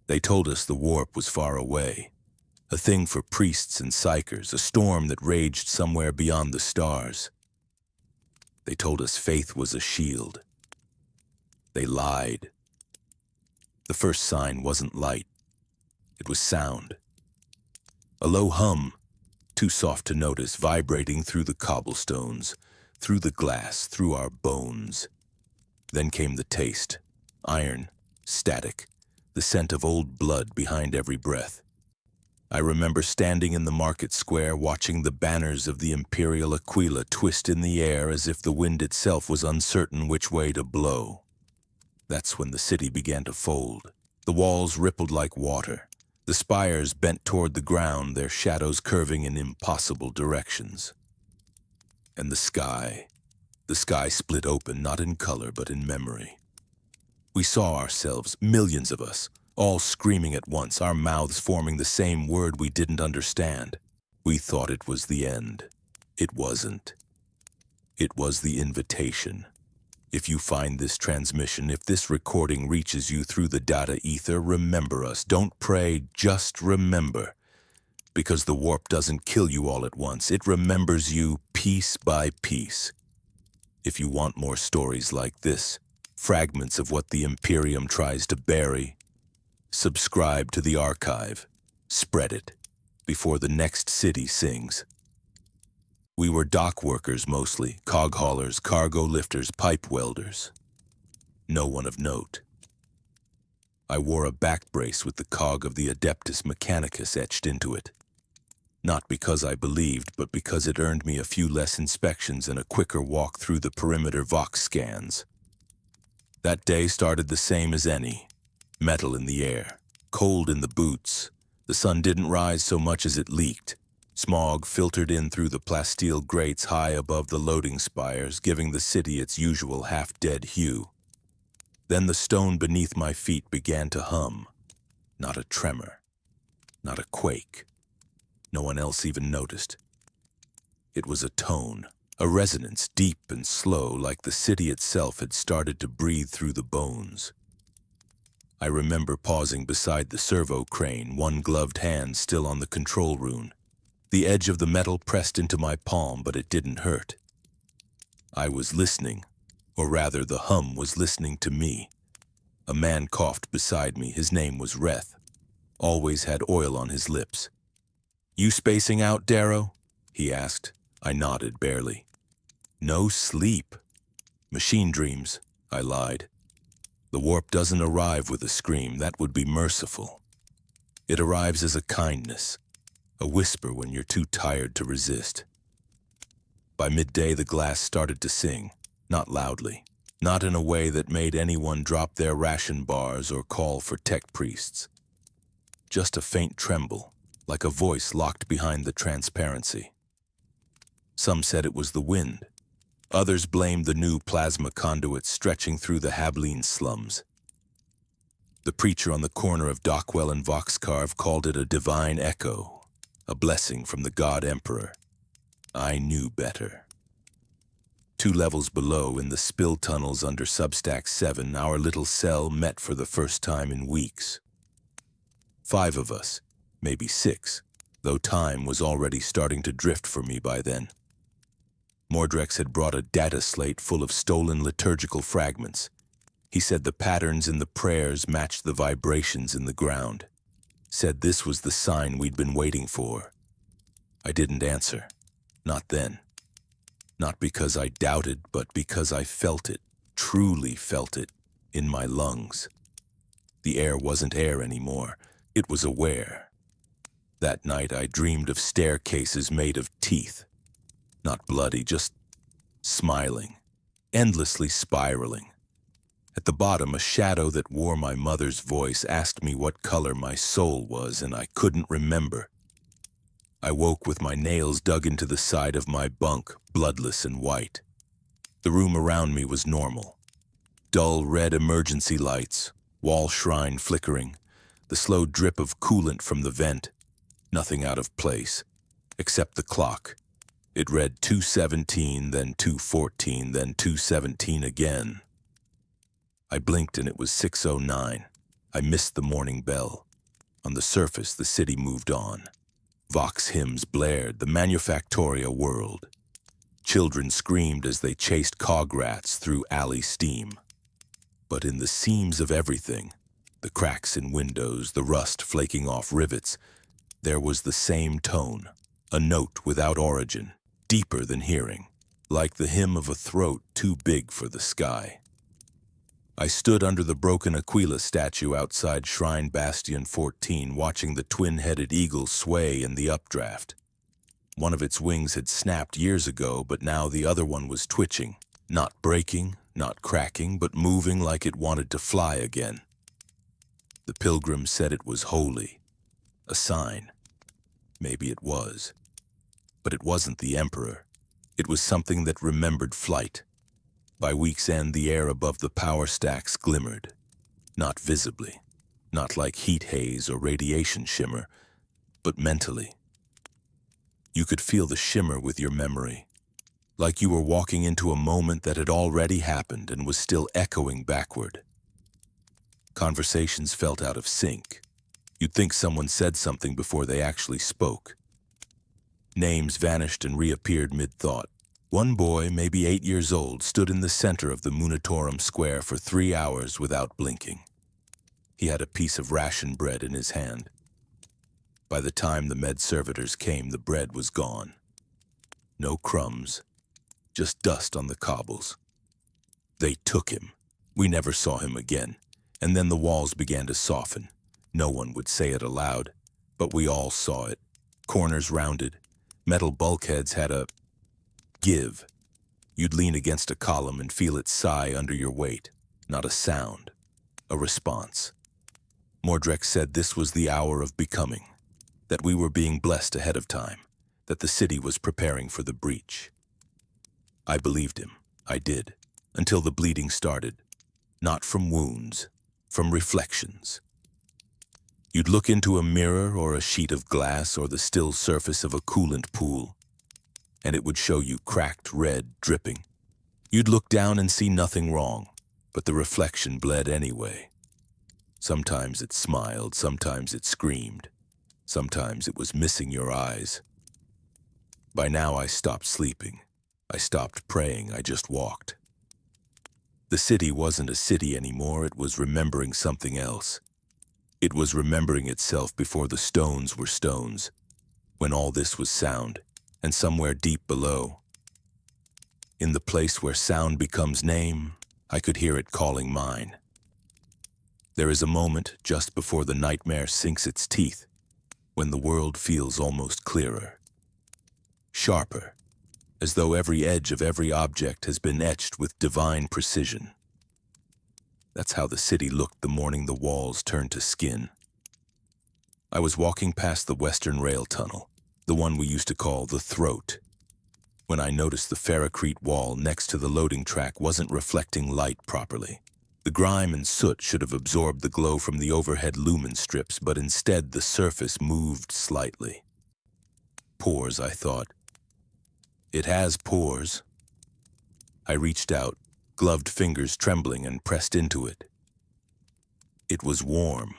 They told us the warp was far away, a thing for priests and psykers, a storm that raged somewhere beyond the stars. They told us faith was a shield. They lied. The first sign wasn't light. It was sound. A low hum, too soft to notice, vibrating through the cobblestones, through the glass, through our bones. Then came the taste, iron, static, the scent of old blood behind every breath. I remember standing in the market square watching the banners of the Imperial Aquila twist in the air as if the wind itself was uncertain which way to blow. That's when the city began to fold. The walls rippled like water. The spires bent toward the ground, their shadows curving in impossible directions. And the sky split open, not in color but in memory. We saw ourselves, millions of us, all screaming at once, our mouths forming the same word we didn't understand. We thought it was the end. It wasn't. It was the invitation. If you find this transmission, if this recording reaches you through the data ether, remember us. Don't pray, just remember. Because the warp doesn't kill you all at once. It remembers you piece by piece. If you want more stories like this, fragments of what the Imperium tries to bury, subscribe to the archive. Spread it before the next city sings. We were dock workers mostly, cog haulers, cargo lifters, pipe welders. No one of note. I wore a back brace with the cog of the Adeptus Mechanicus etched into it. Not because I believed, but because it earned me a few less inspections and a quicker walk through the perimeter Vox scans. That day started the same as any. Metal in the air, cold in the boots. The sun didn't rise so much as it leaked. Smog filtered in through the plasteel grates high above the loading spires, giving the city its usual half-dead hue. Then the stone beneath my feet began to hum. Not a tremor, not a quake. No one else even noticed. It was a tone, a resonance deep and slow, like the city itself had started to breathe through the bones. I remember pausing beside the servo crane, one gloved hand still on the control rune. The edge of the metal pressed into my palm, but it didn't hurt. I was listening, or rather the hum was listening to me. A man coughed beside me. His name was Reth. Always had oil on his lips. "You spacing out, Darrow?" he asked. I nodded barely. "No sleep." "Machine dreams," I lied. "The warp doesn't arrive with a scream. That would be merciful. It arrives as a kindness. A whisper when you're too tired to resist." By midday, the glass started to sing, not loudly, not in a way that made anyone drop their ration bars or call for tech priests. Just a faint tremble, like a voice locked behind the transparency. Some said it was the wind. Others blamed the new plasma conduits stretching through the Hableen slums. The preacher on the corner of Dockwell and Voxcarve called it a divine echo. A blessing from the God Emperor. I knew better. 2 levels below, in the spill tunnels under Substack 7, our little cell met for the first time in weeks. 5 of us, maybe 6, though time was already starting to drift for me by then. Mordrex had brought a data slate full of stolen liturgical fragments. He said the patterns in the prayers matched the vibrations in the ground. Said this was the sign we'd been waiting for. I didn't answer. Not then. Not because I doubted, but because I felt it, truly felt it, in my lungs. The air wasn't air anymore. It was aware. That night I dreamed of staircases made of teeth. Not bloody, just smiling, endlessly spiraling. At the bottom, a shadow that wore my mother's voice asked me what color my soul was, and I couldn't remember. I woke with my nails dug into the side of my bunk, bloodless and white. The room around me was normal. Dull red emergency lights, wall shrine flickering, the slow drip of coolant from the vent. Nothing out of place, except the clock. It read 2:17, then 2:14, then 2:17 again. I blinked and it was 6:09. I missed the morning bell. On the surface, the city moved on. Vox hymns blared, the manufactoria whirled. Children screamed as they chased cog rats through alley steam. But in the seams of everything, the cracks in windows, the rust flaking off rivets, there was the same tone, a note without origin, deeper than hearing, like the hymn of a throat too big for the sky. I stood under the broken Aquila statue outside Shrine Bastion 14, watching the twin-headed eagle sway in the updraft. One of its wings had snapped years ago, but now the other one was twitching, not breaking, not cracking, but moving like it wanted to fly again. The pilgrims said it was holy, a sign. Maybe it was. But it wasn't the Emperor. It was something that remembered flight. By week's end, the air above the power stacks glimmered. Not visibly, not like heat haze or radiation shimmer, but mentally. You could feel the shimmer with your memory, like you were walking into a moment that had already happened and was still echoing backward. Conversations felt out of sync. You'd think someone said something before they actually spoke. Names vanished and reappeared mid-thought. One boy, maybe 8 years old, stood in the center of the Munitorum Square for 3 hours without blinking. He had a piece of ration bread in his hand. By the time the med servitors came, the bread was gone. No crumbs, just dust on the cobbles. They took him. We never saw him again. And then the walls began to soften. No one would say it aloud, but we all saw it. Corners rounded. Metal bulkheads had a give. You'd lean against a column and feel it sigh under your weight. Not a sound, a response. Mordrex said this was the hour of becoming, that we were being blessed ahead of time, that the city was preparing for the breach. I believed him. I did, until the bleeding started. Not from wounds, from reflections. You'd look into a mirror or a sheet of glass or the still surface of a coolant pool, and it would show you cracked red dripping. You'd look down and see nothing wrong, but the reflection bled anyway. Sometimes it smiled, sometimes it screamed. Sometimes it was missing your eyes. By now I stopped sleeping. I stopped praying, I just walked. The city wasn't a city anymore, it was remembering something else. It was remembering itself before the stones were stones, when all this was sound, and somewhere deep below, in the place where sound becomes name, I could hear it calling mine. There is a moment just before the nightmare sinks its teeth, when the world feels almost clearer, sharper, as though every edge of every object has been etched with divine precision. That's how the city looked the morning the walls turned to skin. I was walking past the Western Rail Tunnel, the one we used to call the Throat, when I noticed the ferrocrete wall next to the loading track wasn't reflecting light properly. The grime and soot should have absorbed the glow from the overhead lumen strips, but instead the surface moved slightly. Pores, I thought. It has pores. I reached out, gloved fingers trembling, and pressed into it. It was warm.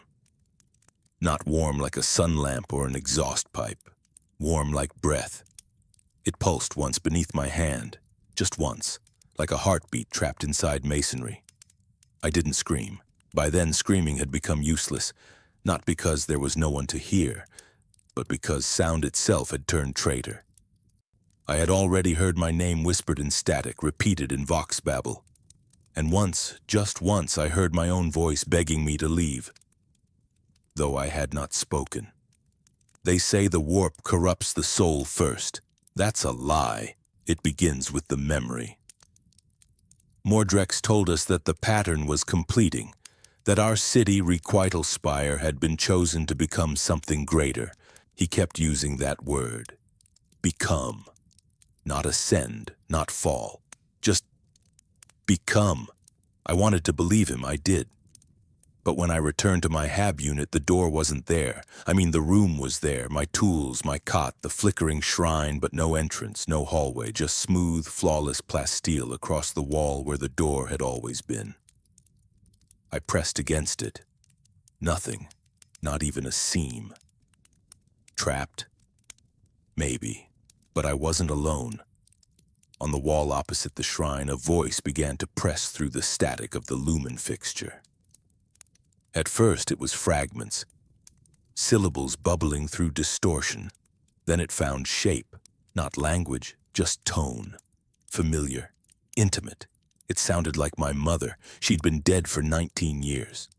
Not warm like a sun lamp or an exhaust pipe. Warm like breath. It pulsed once beneath my hand, just once, like a heartbeat trapped inside masonry. I didn't scream. By then, screaming had become useless, not because there was no one to hear, but because sound itself had turned traitor. I had already heard my name whispered in static, repeated in vox babble. And once, just once, I heard my own voice begging me to leave, though I had not spoken. They say the warp corrupts the soul first. That's a lie. It begins with the memory. Mordrex told us that the pattern was completing, that our city, Requital Spire, had been chosen to become something greater. He kept using that word. Become. Not ascend, not fall. Just become. I wanted to believe him, I did. But when I returned to my hab unit, the door wasn't there. I mean, the room was there, my tools, my cot, the flickering shrine, but no entrance, no hallway, just smooth, flawless plasteel across the wall where the door had always been. I pressed against it. Nothing, not even a seam. Trapped? Maybe, but I wasn't alone. On the wall opposite the shrine, a voice began to press through the static of the lumen fixture. At first, it was fragments, syllables bubbling through distortion. Then it found shape, not language, just tone. Familiar, intimate. It sounded like my mother. She'd been dead for 19 years.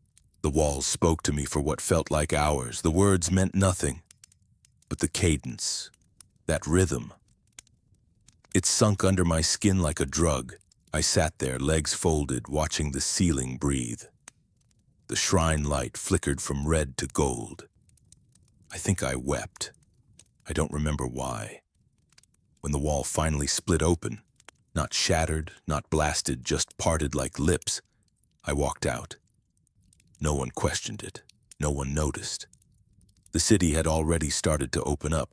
The walls spoke to me for what felt like hours. The words meant nothing. But the cadence, that rhythm, it sunk under my skin like a drug. I sat there, legs folded, watching the ceiling breathe. The shrine light flickered from red to gold. I think I wept. I don't remember why. When the wall finally split open, not shattered, not blasted, just parted like lips, I walked out. No one questioned it. No one noticed. The city had already started to open up.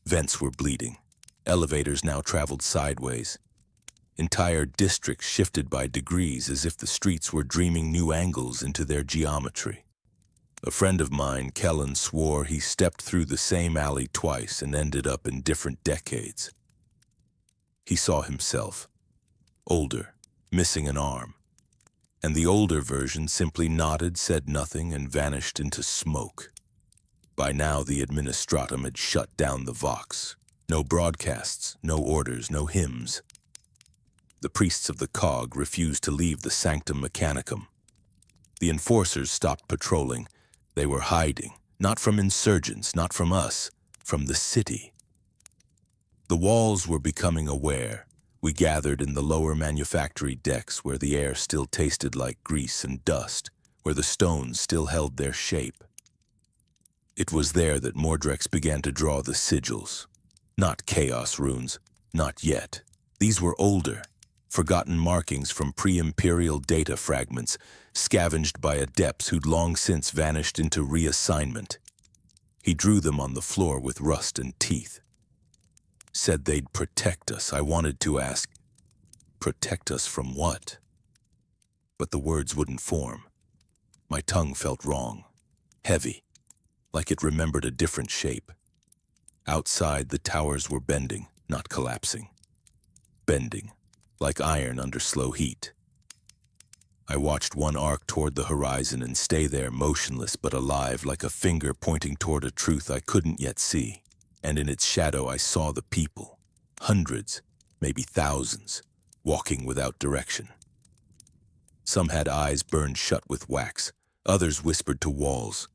Vents were bleeding. Elevators now traveled sideways. Entire districts shifted by degrees as if the streets were dreaming new angles into their geometry. A friend of mine, Kellen, swore he stepped through the same alley twice and ended up in different decades. He saw himself, older, missing an arm, and the older version simply nodded, said nothing, and vanished into smoke. By now, the administratum had shut down the Vox. No broadcasts, no orders, no hymns. The priests of the cog refused to leave the Sanctum Mechanicum. The enforcers stopped patrolling. They were hiding, not from insurgents, not from us, from the city. The walls were becoming aware. We gathered in the lower manufactory decks where the air still tasted like grease and dust, where the stones still held their shape. It was there that Mordrex began to draw the sigils. Not chaos runes, not yet. These were older, forgotten markings from pre-imperial data fragments, scavenged by adepts who'd long since vanished into reassignment. He drew them on the floor with rust and teeth. Said they'd protect us. I wanted to ask, protect us from what? But the words wouldn't form. My tongue felt wrong, heavy, like it remembered a different shape. Outside, the towers were bending, not collapsing. Bending, like iron under slow heat. I watched one arc toward the horizon and stay there motionless but alive, like a finger pointing toward a truth I couldn't yet see. And in its shadow I saw the people, hundreds, maybe thousands, walking without direction. Some had eyes burned shut with wax, others whispered to walls.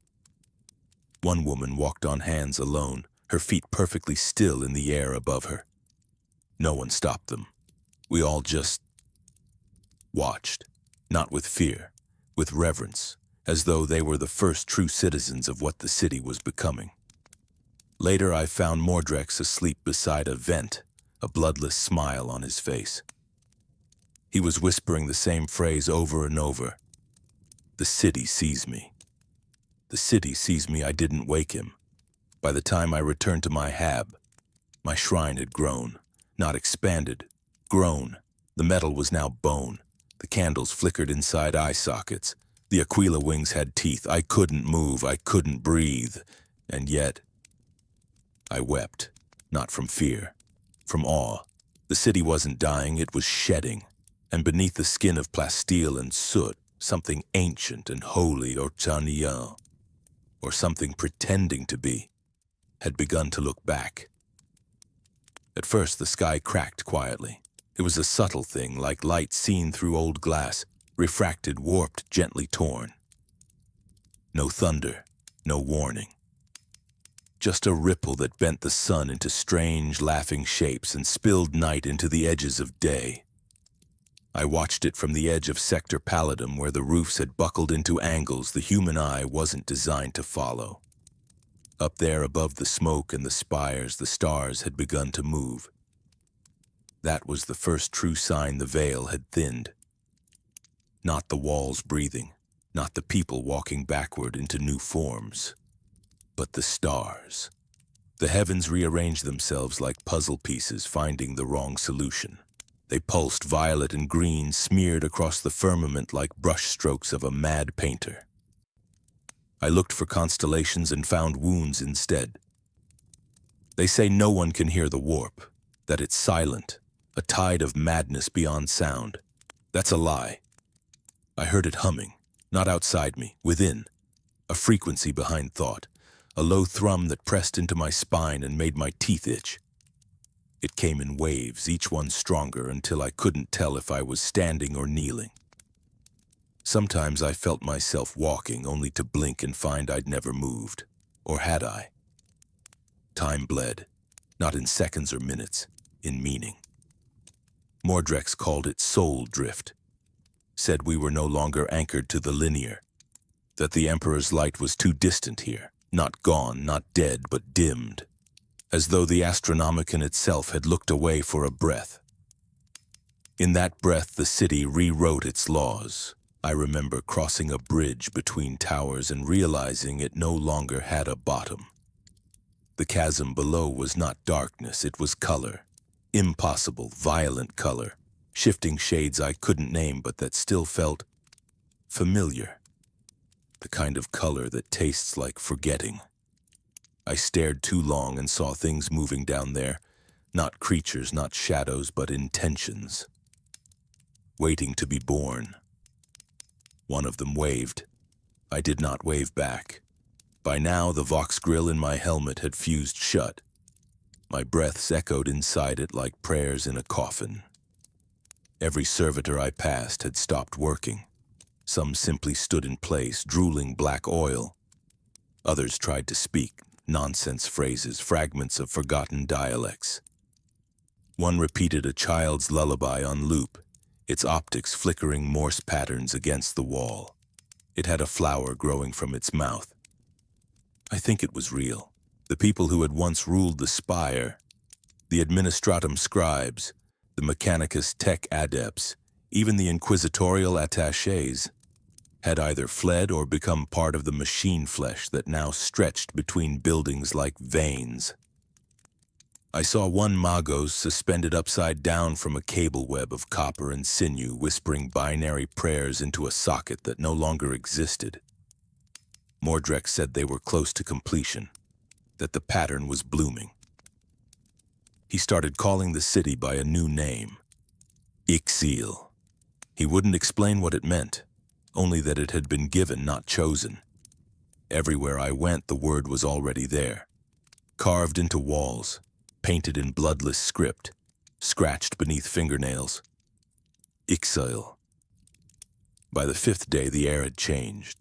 One woman walked on hands alone, her feet perfectly still in the air above her. No one stopped them. We all just watched, not with fear, with reverence, as though they were the first true citizens of what the city was becoming. Later, I found Mordrex asleep beside a vent, a bloodless smile on his face. He was whispering the same phrase over and over. The city sees me. The city sees me. I didn't wake him. By the time I returned to my hab, my shrine had grown, not expanded, grown. The metal was now bone. The candles flickered inside eye sockets. The Aquila wings had teeth. I couldn't move. I couldn't breathe. And yet, I wept, not from fear, from awe. The city wasn't dying, it was shedding. And beneath the skin of plasteel and soot, something ancient and holy, or Chaniyah, or something pretending to be, had begun to look back. At first, the sky cracked quietly. It was a subtle thing, like light seen through old glass, refracted, warped, gently torn. No thunder, no warning. Just a ripple that bent the sun into strange, laughing shapes and spilled night into the edges of day. I watched it from the edge of Sector Pallidum, where the roofs had buckled into angles the human eye wasn't designed to follow. Up there above the smoke and the spires, the stars had begun to move. That was the first true sign the veil had thinned. Not the walls breathing, not the people walking backward into new forms, but the stars. The heavens rearranged themselves like puzzle pieces finding the wrong solution. They pulsed violet and green, smeared across the firmament like brushstrokes of a mad painter. I looked for constellations and found wounds instead. They say no one can hear the warp, that it's silent, a tide of madness beyond sound. That's a lie. I heard it humming, not outside me, within, a frequency behind thought, a low thrum that pressed into my spine and made my teeth itch. It came in waves, each one stronger, until I couldn't tell if I was standing or kneeling. Sometimes I felt myself walking, only to blink and find I'd never moved. Or had I? Time bled, not in seconds or minutes, in meaning. Mordrex called it soul drift, said we were no longer anchored to the linear, that the Emperor's light was too distant here, not gone, not dead, but dimmed, as though the Astronomicon itself had looked away for a breath. In that breath, the city rewrote its laws. I remember crossing a bridge between towers and realizing it no longer had a bottom. The chasm below was not darkness, it was color. Impossible, violent color, shifting shades I couldn't name but that still felt familiar. The kind of color that tastes like forgetting. I stared too long and saw things moving down there, not creatures, not shadows, but intentions. Waiting to be born. One of them waved. I did not wave back. By now, the Vox grill in my helmet had fused shut. My breaths echoed inside it like prayers in a coffin. Every servitor I passed had stopped working. Some simply stood in place, drooling black oil. Others tried to speak, nonsense phrases, fragments of forgotten dialects. One repeated a child's lullaby on loop, its optics flickering Morse patterns against the wall. It had a flower growing from its mouth. I think it was real. The people who had once ruled the Spire, the Administratum scribes, the Mechanicus tech adepts, even the inquisitorial attachés, had either fled or become part of the machine flesh that now stretched between buildings like veins. I saw one Magos suspended upside down from a cable web of copper and sinew, whispering binary prayers into a socket that no longer existed. Mordrex said they were close to completion, that the pattern was blooming. He started calling the city by a new name, Ixil. He wouldn't explain what it meant, only that it had been given, not chosen. Everywhere I went, the word was already there, carved into walls, painted in bloodless script, scratched beneath fingernails. Ixil. By the 5th day, the air had changed.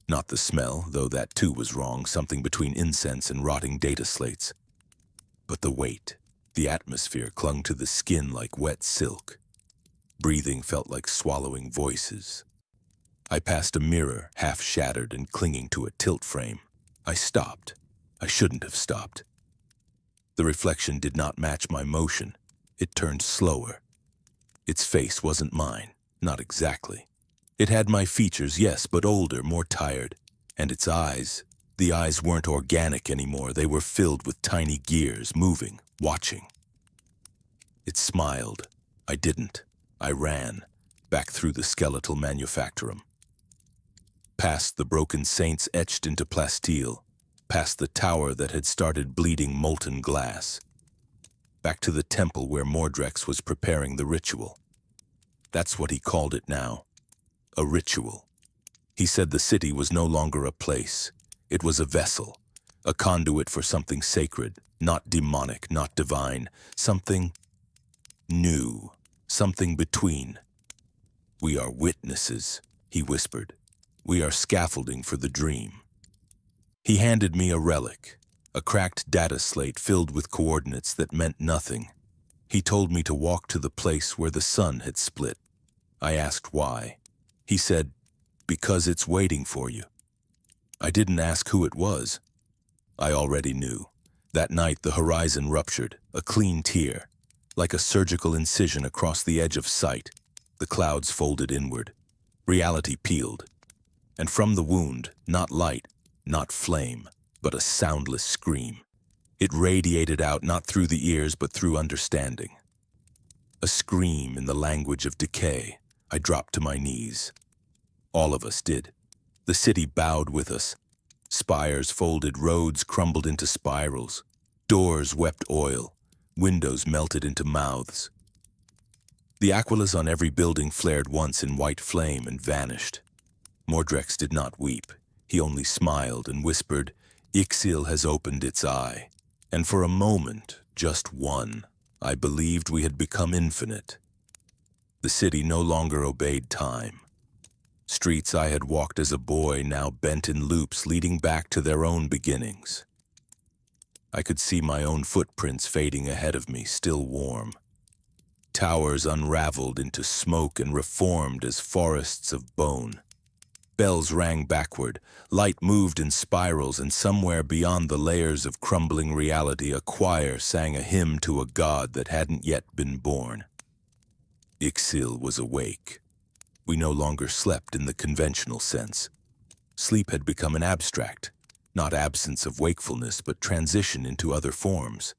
Not the smell, though that too was wrong, something between incense and rotting data slates. But the weight. The atmosphere clung to the skin like wet silk. Breathing felt like swallowing voices. I passed a mirror, half shattered and clinging to a tilt frame. I stopped. I shouldn't have stopped. The reflection did not match my motion. It turned slower. Its face wasn't mine, not exactly. It had my features, yes, but older, more tired. And its eyes, the eyes weren't organic anymore. They were filled with tiny gears, moving, watching. It smiled. I didn't. I ran, back through the skeletal manufactorum. Past the broken saints etched into plasteel, past the tower that had started bleeding molten glass. Back to the temple where Mordrex was preparing the ritual. That's what he called it now. A ritual. He said the city was no longer a place. It was a vessel, a conduit for something sacred, not demonic, not divine, something new, something between. We are witnesses, he whispered. We are scaffolding for the dream. He handed me a relic, a cracked data slate filled with coordinates that meant nothing. He told me to walk to the place where the sun had split. I asked why. He said, because it's waiting for you. I didn't ask who it was. I already knew. That night the horizon ruptured, a clean tear, like a surgical incision across the edge of sight. The clouds folded inward. Reality peeled. And from the wound, not light, not flame, but a soundless scream. It radiated out not through the ears but through understanding. A scream in the language of decay. I dropped to my knees. All of us did. The city bowed with us. Spires folded, roads crumbled into spirals, doors wept oil, windows melted into mouths. The aquilas on every building flared once in white flame and vanished. Mordrex did not weep. He only smiled and whispered, "Ixil has opened its eye." And for a moment, just one, I believed we had become infinite. The city no longer obeyed time. Streets I had walked as a boy now bent in loops leading back to their own beginnings. I could see my own footprints fading ahead of me, still warm. Towers unraveled into smoke and reformed as forests of bone. Bells rang backward, light moved in spirals, and somewhere beyond the layers of crumbling reality, a choir sang a hymn to a god that hadn't yet been born. Ixil was awake. We no longer slept in the conventional sense. Sleep had become an abstract, not absence of wakefulness, but transition into other forms.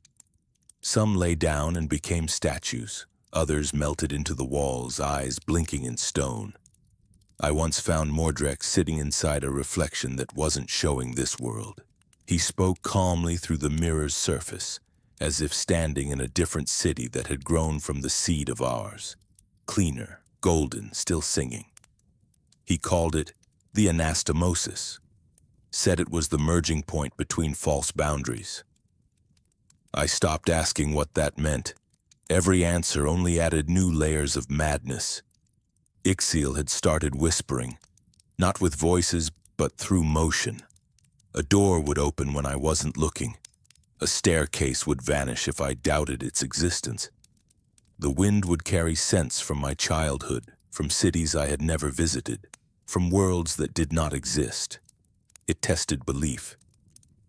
Some lay down and became statues. Others melted into the walls, eyes blinking in stone. I once found Mordrex sitting inside a reflection that wasn't showing this world. He spoke calmly through the mirror's surface, as if standing in a different city that had grown from the seed of ours. Cleaner, golden, still singing. He called it the anastomosis, said it was the merging point between false boundaries. I stopped asking what that meant. Every answer only added new layers of madness. Ixil had started whispering, not with voices, but through motion. A door would open when I wasn't looking. A staircase would vanish if I doubted its existence. The wind would carry scents from my childhood, from cities I had never visited, from worlds that did not exist. It tested belief,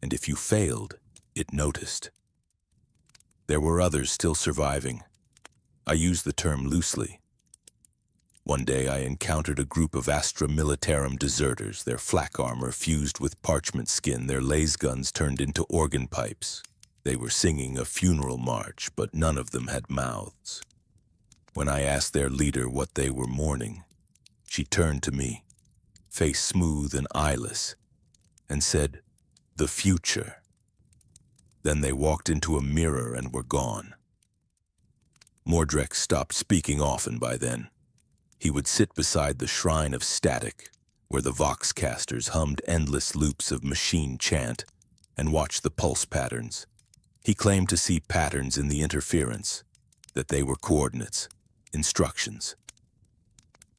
and if you failed, it noticed. There were others still surviving. I use the term loosely. One day I encountered a group of Astra Militarum deserters, their flak armor fused with parchment skin, their laser guns turned into organ pipes. They were singing a funeral march, but none of them had mouths. When I asked their leader what they were mourning, she turned to me, face smooth and eyeless, and said, "The future." Then they walked into a mirror and were gone. Mordrex stopped speaking often by then. He would sit beside the shrine of static, where the voxcasters hummed endless loops of machine chant, and watch the pulse patterns. He claimed to see patterns in the interference, that they were coordinates, instructions.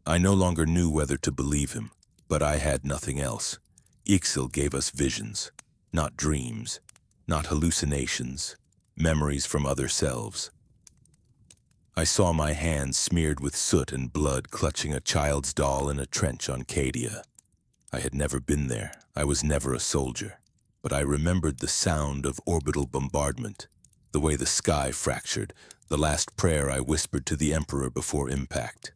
I no longer knew whether to believe him, but I had nothing else. Ixil gave us visions, not dreams, not hallucinations, memories from other selves. I saw my hands smeared with soot and blood clutching a child's doll in a trench on Cadia. I had never been there. I was never a soldier. But I remembered the sound of orbital bombardment, the way the sky fractured, the last prayer I whispered to the Emperor before impact.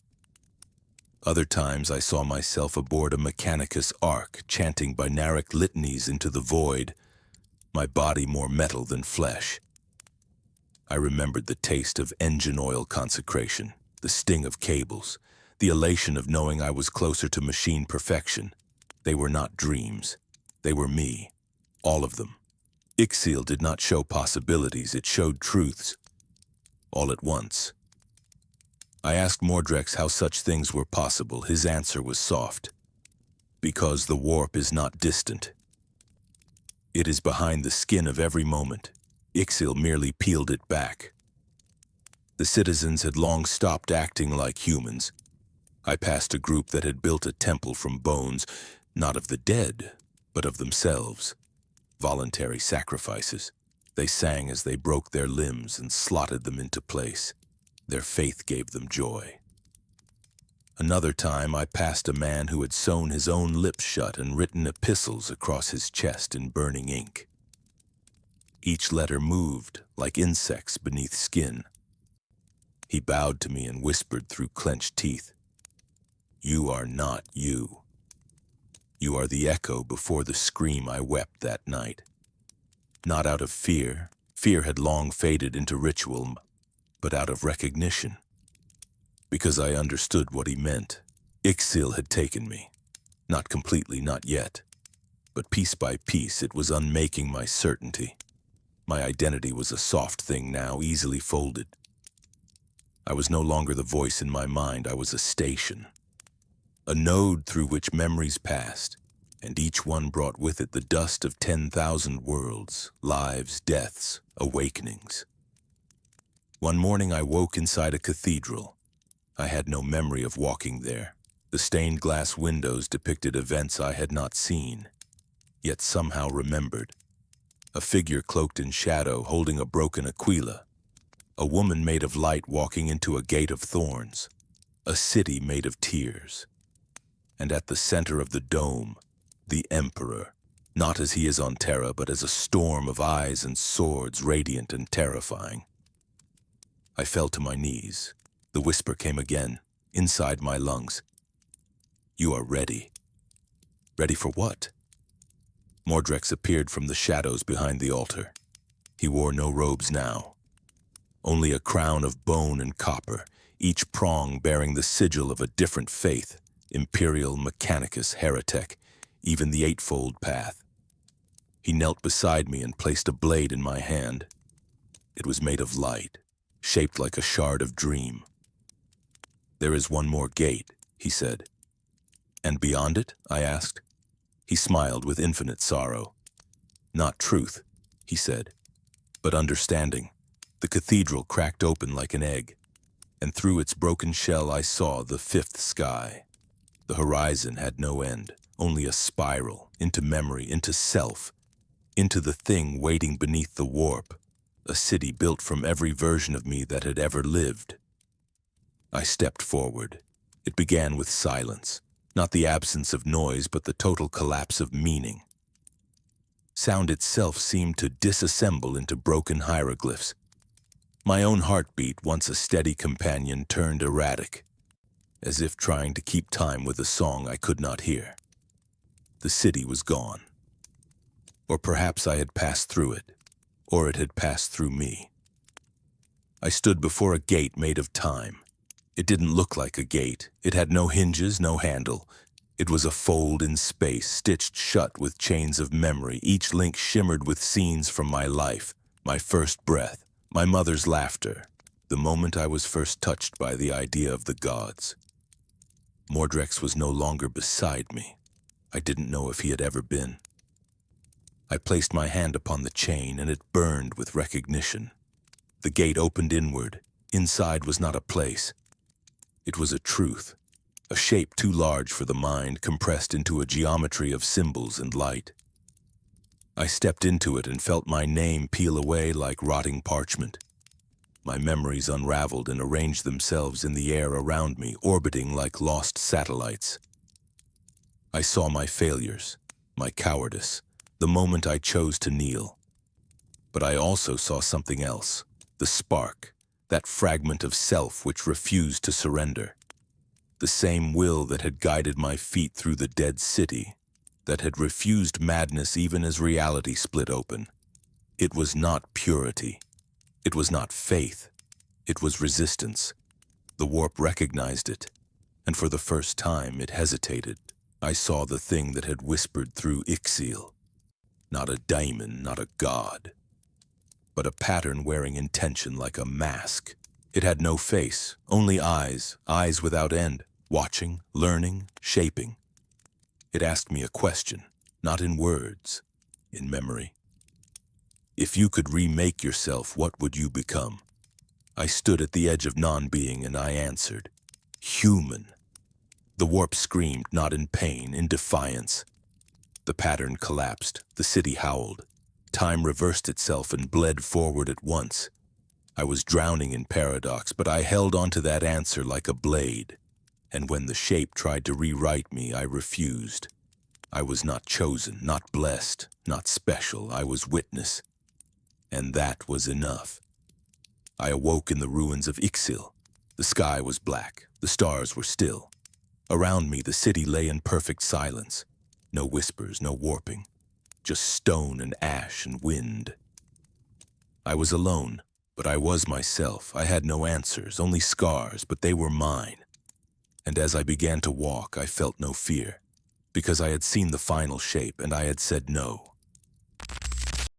Other times I saw myself aboard a Mechanicus ark, chanting binaric litanies into the void, my body more metal than flesh. I remembered the taste of engine oil consecration, the sting of cables, the elation of knowing I was closer to machine perfection. They were not dreams. They were me. All of them. Ixil did not show possibilities, it showed truths. All at once. I asked Mordrex how such things were possible. His answer was soft. Because the warp is not distant. It is behind the skin of every moment. Ixil merely peeled it back. The citizens had long stopped acting like humans. I passed a group that had built a temple from bones, not of the dead, but of themselves. Voluntary sacrifices. They sang as they broke their limbs and slotted them into place. Their faith gave them joy. Another time I passed a man who had sewn his own lips shut and written epistles across his chest in burning ink. Each letter moved like insects beneath skin. He bowed to me and whispered through clenched teeth, "You are not you. You are the echo before the scream I wept that night. Not out of fear. Fear had long faded into ritual, but out of recognition. Because I understood what he meant. Ixil had taken me. Not completely, not yet. but piece by piece it was unmaking my certainty. My identity was a soft thing now, easily folded. I was no longer the voice in my mind, I was a station. A node through which memories passed, and each one brought with it the dust of 10,000 worlds, lives, deaths, awakenings. One morning I woke inside a cathedral. I had no memory of walking there. The stained glass windows depicted events I had not seen, yet somehow remembered. A figure cloaked in shadow holding a broken aquila. A woman made of light walking into a gate of thorns. A city made of tears. And at the center of the dome, the Emperor, not as he is on Terra, but as a storm of eyes and swords, radiant and terrifying. I fell to my knees. The whisper came again, inside my lungs. You are ready. Ready for what? Mordrex appeared from the shadows behind the altar. He wore no robes now, only a crown of bone and copper, each prong bearing the sigil of a different faith, Imperial, Mechanicus, Heretic, even the Eightfold Path. He knelt beside me and placed a blade in my hand. It was made of light, shaped like a shard of dream. There is one more gate, he said. And beyond it? I asked. He smiled with infinite sorrow. Not truth, he said, but understanding. The cathedral cracked open like an egg, and through its broken shell I saw the fifth sky. The horizon had no end, only a spiral, into memory, into self, into the thing waiting beneath the warp, a city built from every version of me that had ever lived. I stepped forward. It began with silence, not the absence of noise, but the total collapse of meaning. Sound itself seemed to disassemble into broken hieroglyphs. My own heartbeat, once a steady companion, turned erratic, as if trying to keep time with a song I could not hear. The city was gone. Or perhaps I had passed through it, or it had passed through me. I stood before a gate made of time. It didn't look like a gate. It had no hinges, no handle. It was a fold in space, stitched shut with chains of memory. Each link shimmered with scenes from my life, my first breath, my mother's laughter, the moment I was first touched by the idea of the gods. Mordrex was no longer beside me. I didn't know if he had ever been. I placed my hand upon the chain, and it burned with recognition. The gate opened inward. Inside was not a place. It was a truth, a shape too large for the mind, compressed into a geometry of symbols and light. I stepped into it and felt my name peel away like rotting parchment. My memories unraveled and arranged themselves in the air around me, orbiting like lost satellites. I saw my failures, my cowardice, the moment I chose to kneel. But I also saw something else, the spark, that fragment of self which refused to surrender. The same will that had guided my feet through the dead city, that had refused madness even as reality split open. It was not purity. It was not faith. It was resistance. The warp recognized it, and for the first time it hesitated. I saw the thing that had whispered through Ixil. Not a daemon, not a god, but a pattern wearing intention like a mask. It had no face, only eyes, eyes without end, watching, learning, shaping. It asked me a question, not in words, in memory. If you could remake yourself, what would you become? I stood at the edge of non-being and I answered, human. The warp screamed, not in pain, in defiance. The pattern collapsed, the city howled. Time reversed itself and bled forward at once. I was drowning in paradox, but I held onto that answer like a blade. And when the shape tried to rewrite me, I refused. I was not chosen, not blessed, not special. I was witness. And that was enough. I awoke in the ruins of Ixil. The sky was black. The stars were still. Around me, the city lay in perfect silence. No whispers, no warping. Just stone and ash and wind. I was alone, but I was myself. I had no answers, only scars, but they were mine. And as I began to walk, I felt no fear. because I had seen the final shape and I had said no.